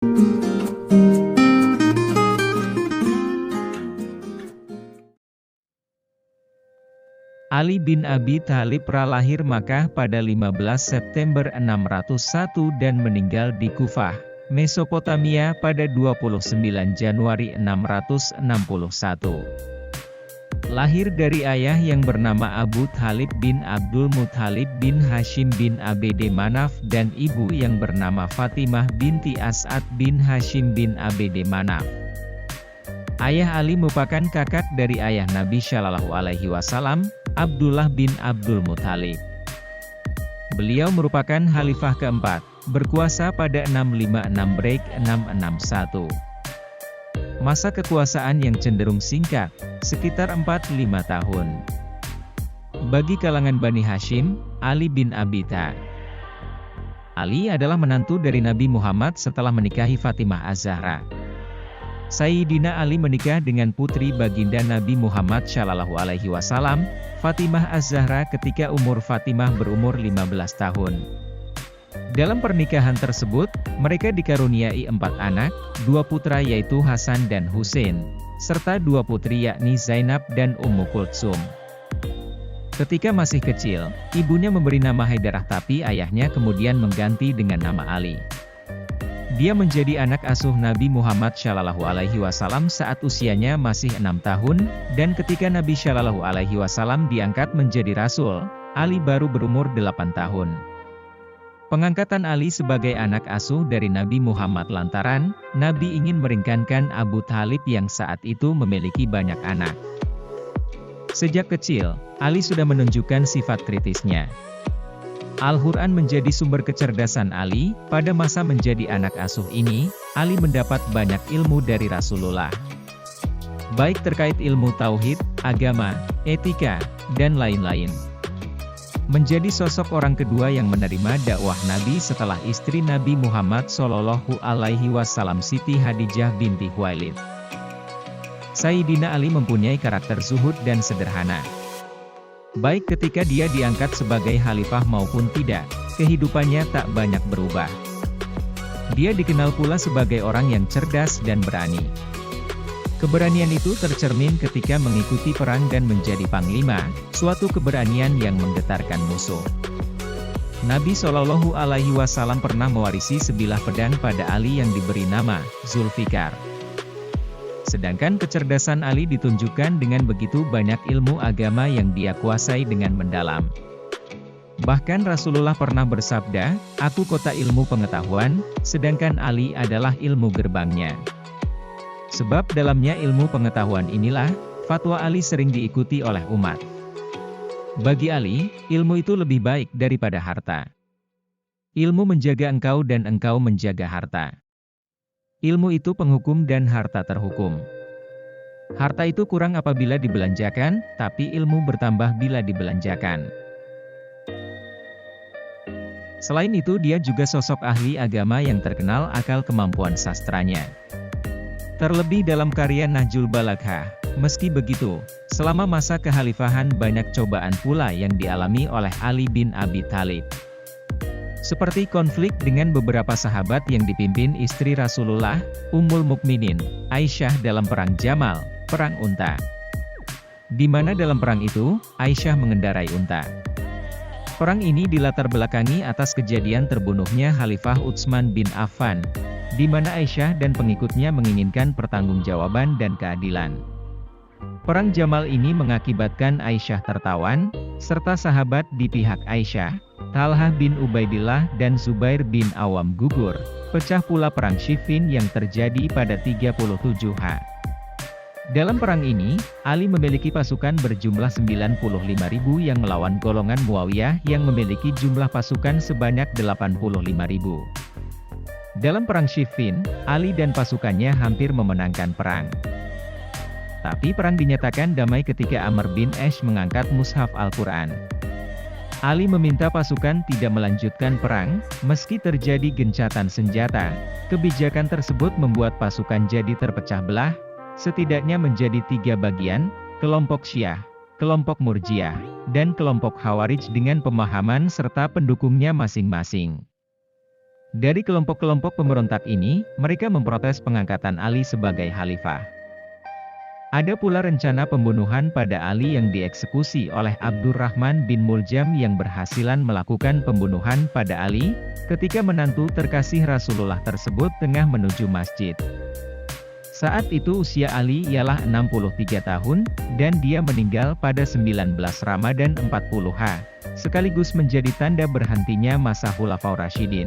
Ali bin Abi Thalib lahir Makkah pada 15 September 601 dan meninggal di Kufah, Mesopotamia pada 29 Januari 661. Lahir dari ayah yang bernama Abu Thalib bin Abdul Muthalib bin Hashim bin Abd Manaf dan ibu yang bernama Fatimah binti As'ad bin Hashim bin Abd Manaf. Ayah Ali merupakan kakak dari ayah Nabi Shallallahu Alaihi Wasallam, Abdullah bin Abdul Muthalib. Beliau merupakan khalifah keempat, berkuasa pada 656–661. Masa kekuasaan yang cenderung singkat, sekitar 4–5 tahun. Bagi kalangan Bani Hashim, Ali bin Abi Thalib. Ali adalah menantu dari Nabi Muhammad setelah menikahi Fatimah Az-Zahra. Sayyidina Ali menikah dengan putri baginda Nabi Muhammad Shallallahu Alaihi Wasallam, Fatimah Az-Zahra ketika umur Fatimah berumur 15 tahun. Dalam pernikahan tersebut, mereka dikaruniai 4 anak, 2 putra yaitu Hasan dan Husain, serta 2 putri yakni Zainab dan Ummu Kultsum. Ketika masih kecil, ibunya memberi nama Haidarah tapi ayahnya kemudian mengganti dengan nama Ali. Dia menjadi anak asuh Nabi Muhammad Shallallahu Alaihi Wasallam saat usianya masih 6 tahun, dan ketika Nabi Shallallahu Alaihi Wasallam diangkat menjadi Rasul, Ali baru berumur 8 tahun. Pengangkatan Ali sebagai anak asuh dari Nabi Muhammad lantaran, Nabi ingin meringankan Abu Thalib yang saat itu memiliki banyak anak. Sejak kecil, Ali sudah menunjukkan sifat kritisnya. Al-Quran menjadi sumber kecerdasan Ali. Pada masa menjadi anak asuh ini, Ali mendapat banyak ilmu dari Rasulullah. Baik terkait ilmu tauhid, agama, etika, dan lain-lain. Menjadi sosok orang kedua yang menerima dakwah Nabi setelah istri Nabi Muhammad Shallallahu Alaihi Wasallam Siti Khadijah binti Khuwailid. Sayyidina Ali mempunyai karakter zuhud dan sederhana. Baik ketika dia diangkat sebagai khalifah maupun tidak, kehidupannya tak banyak berubah. Dia dikenal pula sebagai orang yang cerdas dan berani. Keberanian itu tercermin ketika mengikuti perang dan menjadi panglima, suatu keberanian yang menggetarkan musuh. Nabi Shallallahu Alaihi Wasallam pernah mewarisi sebilah pedang pada Ali yang diberi nama Zulfikar. Sedangkan kecerdasan Ali ditunjukkan dengan begitu banyak ilmu agama yang dia kuasai dengan mendalam. Bahkan Rasulullah pernah bersabda, "Aku kota ilmu pengetahuan, sedangkan Ali adalah ilmu gerbangnya." Sebab dalamnya ilmu pengetahuan inilah, fatwa Ali sering diikuti oleh umat. Bagi Ali, ilmu itu lebih baik daripada harta. Ilmu menjaga engkau dan engkau menjaga harta. Ilmu itu penghukum dan harta terhukum. Harta itu kurang apabila dibelanjakan, tapi ilmu bertambah bila dibelanjakan. Selain itu dia juga sosok ahli agama yang terkenal akal kemampuan sastranya. Terlebih dalam karya Nahjul Balaghah. Meski begitu, selama masa kekhalifahan banyak cobaan pula yang dialami oleh Ali bin Abi Thalib. Seperti konflik dengan beberapa sahabat yang dipimpin istri Rasulullah, Ummul Mukminin, Aisyah dalam perang Jamal, perang unta. Di mana dalam perang itu, Aisyah mengendarai unta. Perang ini dilatar belakangi atas kejadian terbunuhnya Khalifah Utsman bin Affan, di mana Aisyah dan pengikutnya menginginkan pertanggungjawaban dan keadilan. Perang Jamal ini mengakibatkan Aisyah tertawan, serta sahabat di pihak Aisyah, Talhah bin Ubaidillah dan Zubair bin Awam gugur. Pecah pula perang Siffin yang terjadi pada 37 H. Dalam perang ini, Ali memiliki pasukan berjumlah 95.000 yang melawan golongan Muawiyah yang memiliki jumlah pasukan sebanyak 85.000. Dalam perang Siffin, Ali dan pasukannya hampir memenangkan perang. Tapi perang dinyatakan damai ketika Amr bin Ash mengangkat mushaf Al-Quran. Ali meminta pasukan tidak melanjutkan perang, meski terjadi gencatan senjata. Kebijakan tersebut membuat pasukan jadi terpecah belah, setidaknya menjadi 3 bagian, kelompok Syiah, kelompok Murjiah, dan kelompok Khawarij dengan pemahaman serta pendukungnya masing-masing. Dari kelompok-kelompok pemberontak ini, mereka memprotes pengangkatan Ali sebagai khalifah. Ada pula rencana pembunuhan pada Ali yang dieksekusi oleh Abdurrahman bin Muljam yang berhasilan melakukan pembunuhan pada Ali, ketika menantu terkasih Rasulullah tersebut tengah menuju masjid. Saat itu usia Ali ialah 63 tahun, dan dia meninggal pada 19 Ramadan 40H, sekaligus menjadi tanda berhentinya masa Khulafaur Rasyidin.